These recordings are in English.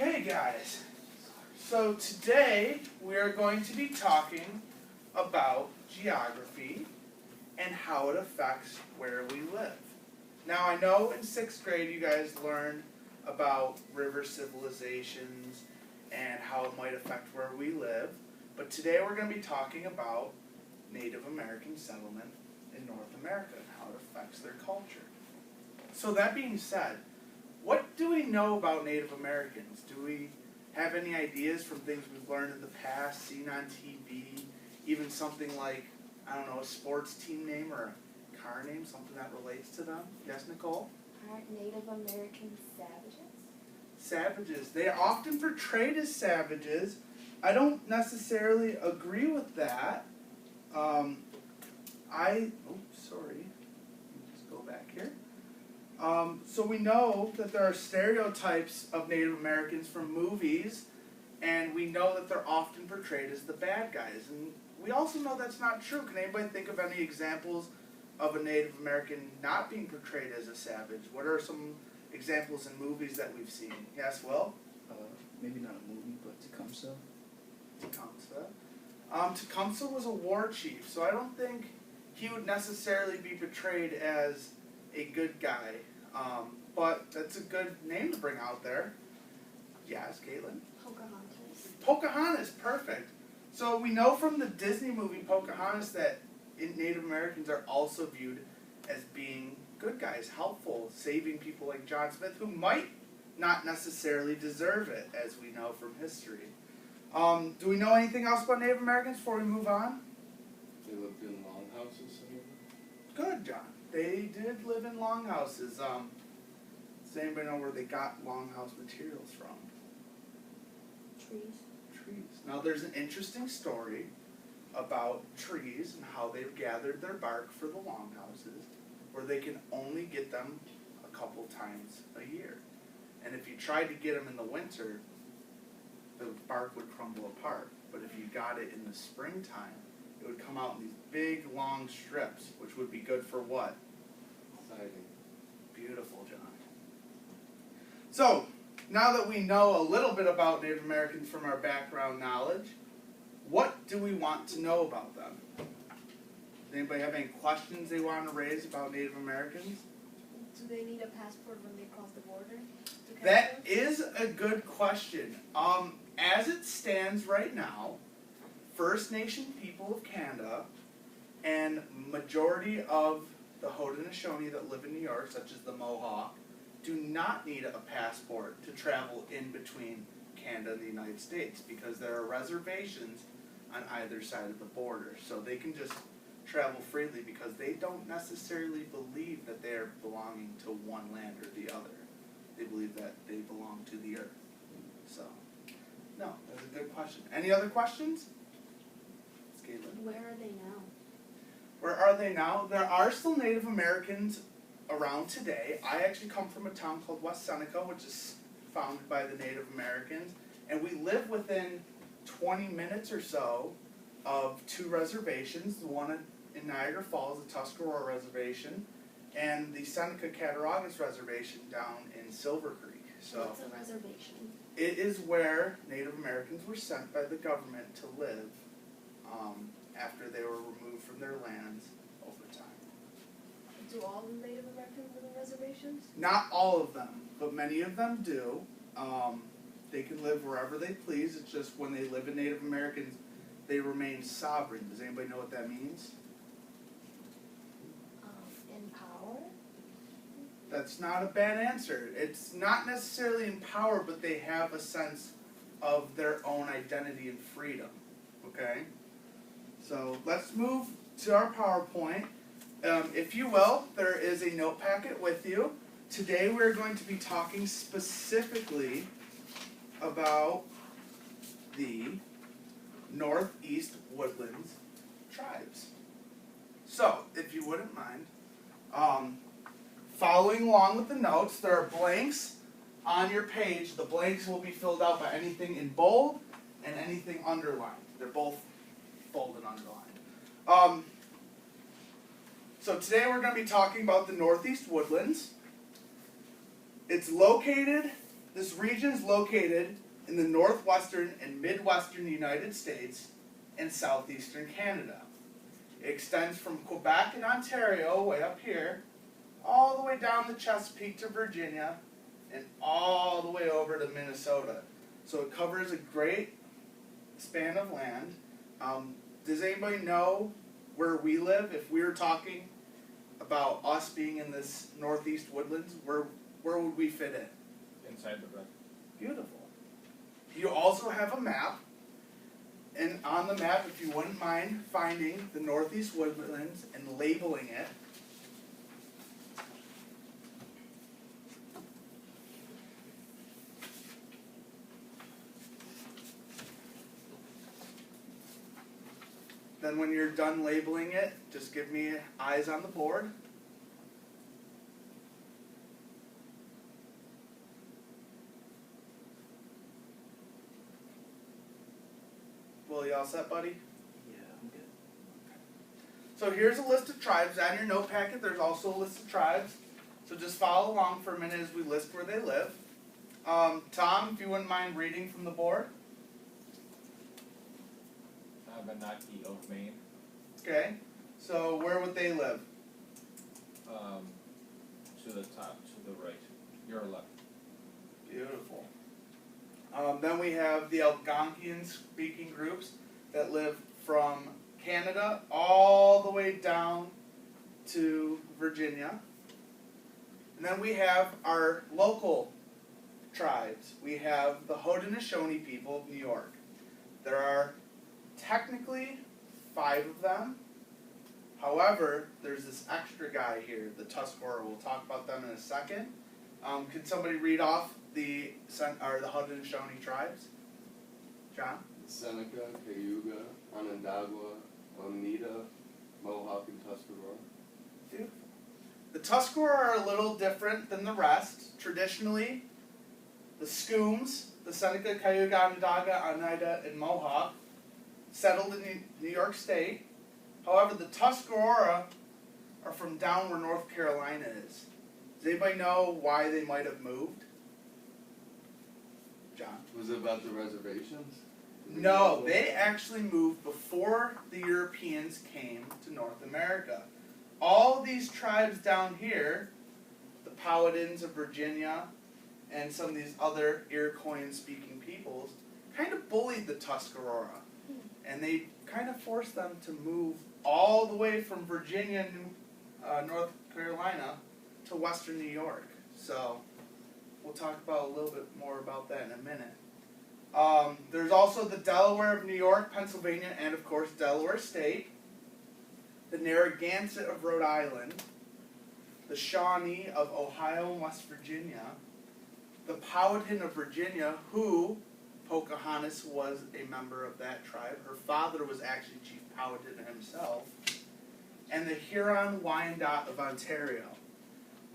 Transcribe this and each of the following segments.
Okay, guys. So today we are going to be talking about geography and how it affects where we live. Now, I know in 6th grade you guys learned about river civilizations and how it might affect where we live, but today we're going to be talking about Native American settlement in North America and how it affects their culture. So that being said, what do we know about Native Americans? Do we have any ideas from things we've learned in the past, seen on TV, even something like, I don't know, a sports team name or a car name, something that relates to them? Yes, Nicole? Aren't Native Americans savages? Savages. They are often portrayed as savages. I don't necessarily agree with that. Let me just go back here. So we know that there are stereotypes of Native Americans from movies, and we know that they're often portrayed as the bad guys. And we also know that's not true. Can anybody think of any examples of a Native American not being portrayed as a savage? What are some examples in movies that we've seen? Yes, Will? Maybe not a movie, but Tecumseh. Tecumseh was a war chief, so I don't think he would necessarily be portrayed as a good guy. But that's a good name to bring out there. Yes, Caitlin? Pocahontas, perfect. So we know from the Disney movie Pocahontas that Native Americans are also viewed as being good guys, helpful, saving people like John Smith, who might not necessarily deserve it, as we know from history. Do we know anything else about Native Americans before we move on? They lived in longhouses. Good, John. They did live in longhouses. Does anybody know where they got longhouse materials from? Trees. Trees. Now, there's an interesting story about trees and how they've gathered their bark for the longhouses, where they can only get them a couple times a year. And if you tried to get them in the winter, the bark would crumble apart. But if you got it in the springtime, it would come out in these big, long strips, which would be good for what? Siding. Beautiful, John. So, now that we know a little bit about Native Americans from our background knowledge, what do we want to know about them? Does anybody have any questions they want to raise about Native Americans? Do they need a passport when they cross the border? That is a good question. As it stands right now, First Nation people of Canada and majority of the Haudenosaunee that live in New York, such as the Mohawk, do not need a passport to travel in between Canada and the United States because there are reservations on either side of the border. So they can just travel freely because they don't necessarily believe that they are belonging to one land or the other. They believe that they belong to the earth. So, no, that's a good question. Any other questions? Caitlin? Where are they now? Where are they now? There are still Native Americans around today. I actually come from a town called West Seneca, which is founded by the Native Americans, and we live within 20 minutes or so of 2 reservations, the one in Niagara Falls, the Tuscarora Reservation, and the Seneca Cattaraugus Reservation down in Silver Creek. So what's a reservation? It is where Native Americans were sent by the government to live after they were removed from their lands over time. Do all the Native Americans live in reservations? Not all of them, but many of them do. They can live wherever they please. It's just when they live in Native Americans, they remain sovereign. Does anybody know what that means? In power? That's not a bad answer. It's not necessarily in power, but they have a sense of their own identity and freedom. Okay? So let's move to our PowerPoint. If you will, there is a note packet with you. Today we're going to be talking specifically about the Northeast Woodlands tribes. So, if you wouldn't mind, following along with the notes, there are blanks on your page. The blanks will be filled out by anything in bold and anything underlined. They're both bold and underlined. So today we're going to be talking about the Northeast Woodlands. It's located This region is located in the northwestern and midwestern United States and southeastern Canada. It extends from Quebec and Ontario, way up here, all the way down the Chesapeake to Virginia, and all the way over to Minnesota. So it covers a great span of land. Does anybody know where we live? If we were talking about us being in this northeast woodlands, where would we fit in? Inside the red. Beautiful. You also have a map, and on the map, if you wouldn't mind finding the northeast woodlands and labeling it. Then when you're done labeling it, just give me eyes on the board. Well, you all set, buddy? Yeah, I'm good. So here's a list of tribes. On your note packet, there's also a list of tribes. So just follow along for a minute as we list where they live. Tom, if you wouldn't mind reading from the board. Abenaki of Maine. Okay. So where would they live? To the top, to the right. Your left. Beautiful. Then we have the Algonquian speaking groups that live from Canada all the way down to Virginia. And then we have our local tribes. We have the Haudenosaunee people of New York. There are technically 5 of them. However, there's this extra guy here, the Tuscarora. We'll talk about them in a second. Could somebody read off the Haudenosaunee tribes? John? Seneca, Cayuga, Onondaga, Oneida, Mohawk, and Tuscarora. Beautiful. The Tuscarora are a little different than the rest. Traditionally, the Scooms, the Seneca, Cayuga, Onondaga, Oneida, and Mohawk, settled in New York State. However, the Tuscarora are from down where North Carolina is. Does anybody know why they might have moved? John? Was it about the reservations? No, they actually moved before the Europeans came to North America. All of these tribes down here, the Powhatans of Virginia, and some of these other Iroquoian-speaking peoples, kind of bullied the Tuscarora. And they kind of forced them to move all the way from Virginia and North Carolina to western New York. So we'll talk about a little bit more about that in a minute. There's also the Delaware of New York, Pennsylvania, and of course Delaware State. The Narragansett of Rhode Island. The Shawnee of Ohio and West Virginia. The Powhatan of Virginia, who Pocahontas was a member of that tribe. Her father was actually Chief Powhatan himself. And the Huron-Wyandot of Ontario.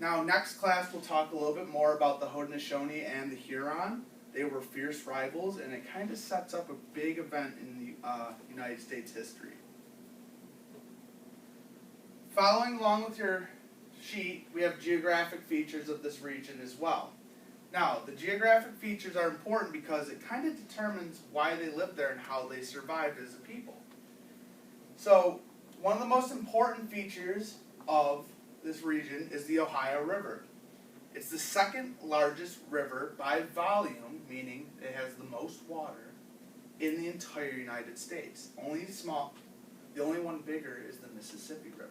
Now, next class we'll talk a little bit more about the Haudenosaunee and the Huron. They were fierce rivals, and it kind of sets up a big event in the United States history. Following along with your sheet, we have geographic features of this region as well. Now, the geographic features are important because it kind of determines why they lived there and how they survived as a people. So, one of the most important features of this region is the Ohio River. It's the second largest river by volume, meaning it has the most water in the entire United States. The only one bigger is the Mississippi River.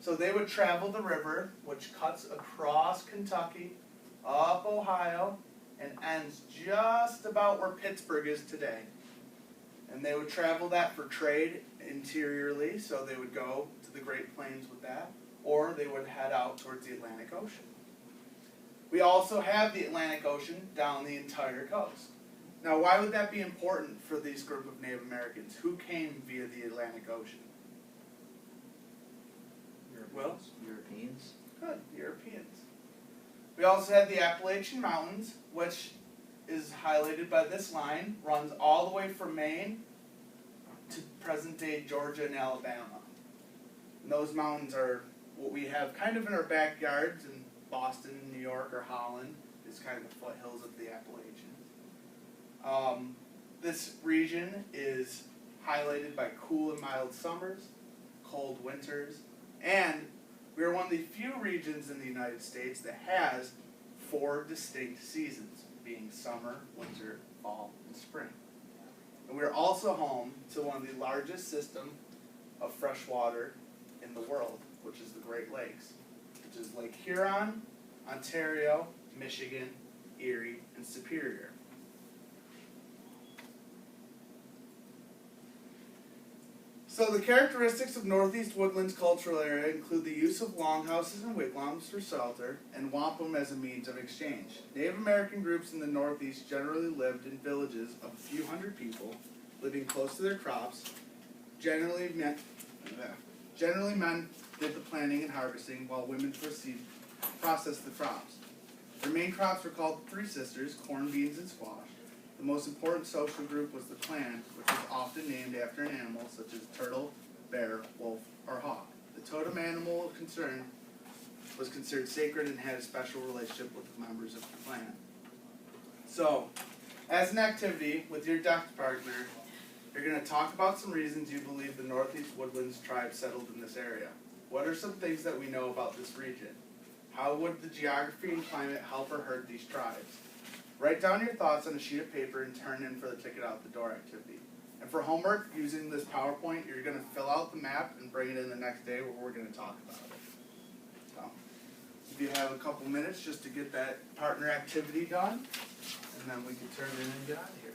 So they would travel the river, which cuts across Kentucky, up Ohio, and ends just about where Pittsburgh is today. And they would travel that for trade interiorly, so they would go to the Great Plains with that, or they would head out towards the Atlantic Ocean. We also have the Atlantic Ocean down the entire coast. Now, why would that be important for this group of Native Americans? Who came via the Atlantic Ocean? Will? Europeans. Good, Europeans. We also have the Appalachian Mountains, which is highlighted by this line, runs all the way from Maine to present-day Georgia and Alabama. And those mountains are what we have kind of in our backyards in Boston, New York, or Holland. is kind of the foothills of the Appalachians. This region is highlighted by cool and mild summers, cold winters, and we are one of the few regions in the United States that has 4 distinct seasons, being summer, winter, fall, and spring. And we are also home to one of the largest systems of fresh water in the world, which is the Great Lakes, which is Lake Huron, Ontario, Michigan, Erie, and Superior. So the characteristics of Northeast Woodlands cultural area include the use of longhouses and wigwams for shelter, and wampum as a means of exchange. Native American groups in the Northeast generally lived in villages of a few hundred people, living close to their crops. Generally men did the planting and harvesting, while women processed the crops. Their main crops were called Three Sisters: corn, beans, and squash. The most important social group was the clan, which was often named after an animal such as turtle, bear, wolf, or hawk. The totem animal of concern was considered sacred and had a special relationship with the members of the clan. So, as an activity with your deaf partner, you're going to talk about some reasons you believe the Northeast Woodlands tribe settled in this area. What are some things that we know about this region? How would the geography and climate help or hurt these tribes? Write down your thoughts on a sheet of paper and turn in for the ticket out the door activity. And for homework, using this PowerPoint, you're going to fill out the map and bring it in the next day where we're going to talk about it. So, if you have a couple minutes just to get that partner activity done, and then we can turn it in and get out of here.